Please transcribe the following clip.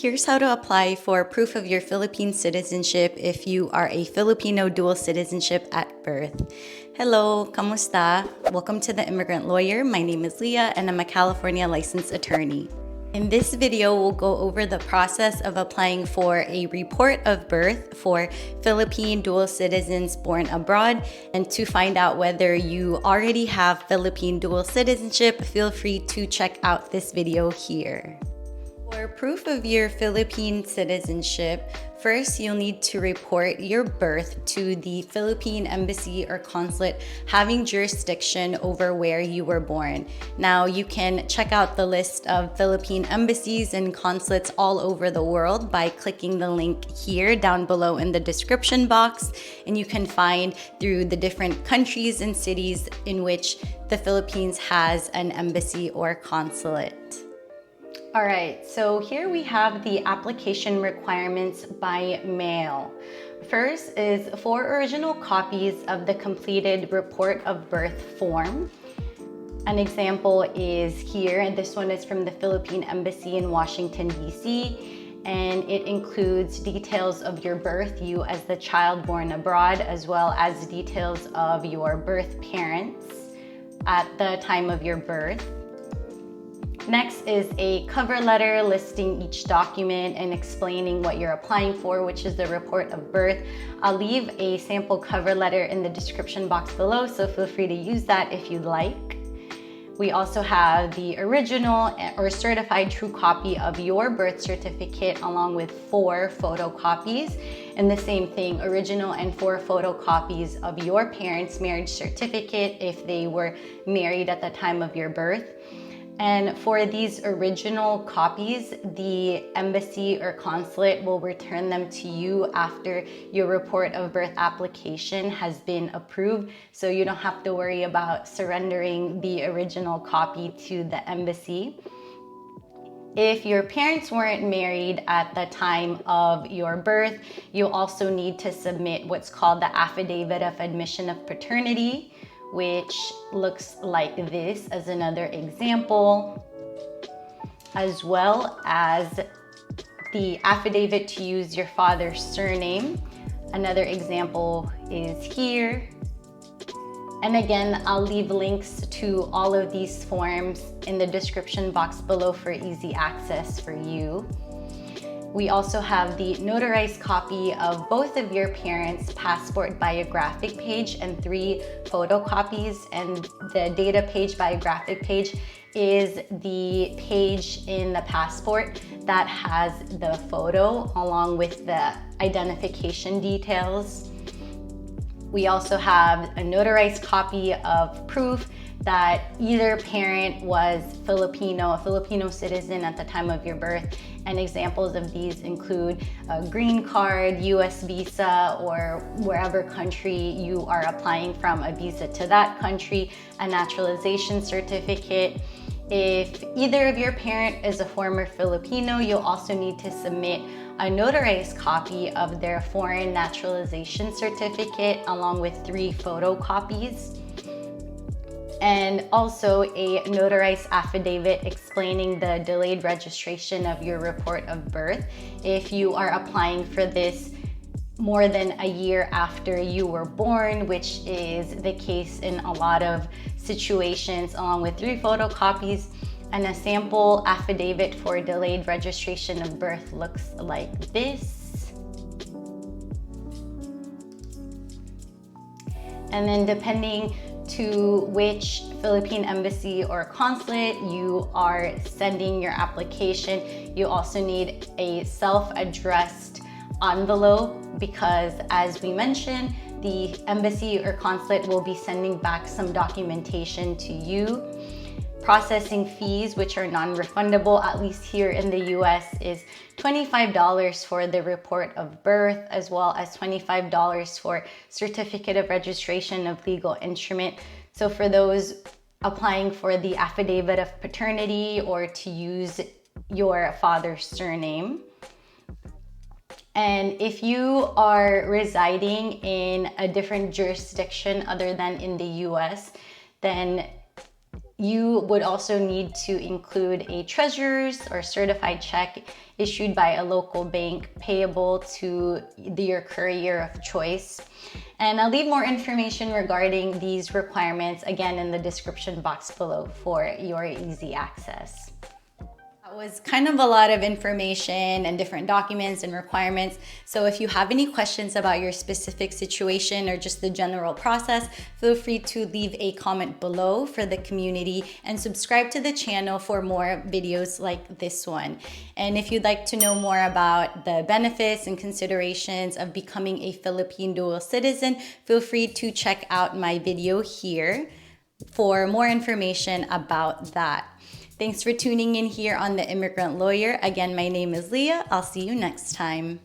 Here's how to apply for proof of your Philippine citizenship if you are a Filipino dual citizenship at birth. Hello, kamusta? Welcome to the Immigrant Lawyer. My name is Leah and I'm a California licensed attorney. In this video, we'll go over the process of applying for a report of birth for Philippine dual citizens born abroad. And to find out whether you already have Philippine dual citizenship, feel free to check out this video here. For proof of your Philippine citizenship, first you'll need to report your birth to the Philippine Embassy or Consulate having jurisdiction over where you were born. Now you can check out the list of Philippine embassies and consulates all over the world by clicking the link here down below in the description box, and you can find through the different countries and cities in which the Philippines has an embassy or consulate. All right, so here we have the application requirements by mail. First is 4 original copies of the completed report of birth form. An example is here, and this one is from the Philippine Embassy in Washington, D.C., and it includes details of your birth, you as the child born abroad, as well as details of your birth parents at the time of your birth. Next is a cover letter listing each document and explaining what you're applying for, which is the report of birth. I'll leave a sample cover letter in the description box below, so feel free to use that if you'd like. We also have the original or certified true copy of your birth certificate along with 4 photocopies. And the same thing, original and 4 photocopies of your parents' marriage certificate if they were married at the time of your birth. And for these original copies, the embassy or consulate will return them to you after your report of birth application has been approved. So you don't have to worry about surrendering the original copy to the embassy. If your parents weren't married at the time of your birth, you'll also need to submit what's called the Affidavit of Admission of Paternity, which looks like this as another example, as well as the affidavit to use your father's surname. Another example is here. And again, I'll leave links to all of these forms in the description box below for easy access for you. We also have the notarized copy of both of your parents' passport biographic page and 3 photocopies. And the data page biographic page is the page in the passport that has the photo along with the identification details. We also have a notarized copy of proof that either parent was Filipino, a Filipino citizen at the time of your birth. And examples of these include a green card, US visa, or wherever country you are applying from, a visa to that country, a naturalization certificate. If either of your parent is a former Filipino, you'll also need to submit a notarized copy of their foreign naturalization certificate along with 3 photocopies. And also a notarized affidavit explaining the delayed registration of your report of birth if you are applying for this more than a year after you were born, which is the case in a lot of situations, along with 3 photocopies. And a sample affidavit for delayed registration of birth looks like this. And then depending to which Philippine embassy or consulate you are sending your application, you also need a self-addressed envelope because, as we mentioned, the embassy or consulate will be sending back some documentation to you. Processing fees, which are non-refundable, at least here in the US, is $25 for the report of birth, as well as $25 for certificate of registration of legal instrument. So for those applying for the affidavit of paternity or to use your father's surname. And if you are residing in a different jurisdiction other than in the US, then You would also need to include a treasurer's or certified check issued by a local bank payable to your courier of choice. And I'll leave more information regarding these requirements again in the description box below for your easy access. That was kind of a lot of information and different documents and requirements. So if you have any questions about your specific situation or just the general process, feel free to leave a comment below for the community and subscribe to the channel for more videos like this one. And if you'd like to know more about the benefits and considerations of becoming a Philippine dual citizen, feel free to check out my video here for more information about that. Thanks for tuning in here on The Immigrant Lawyer. Again, my name is Leah. I'll see you next time.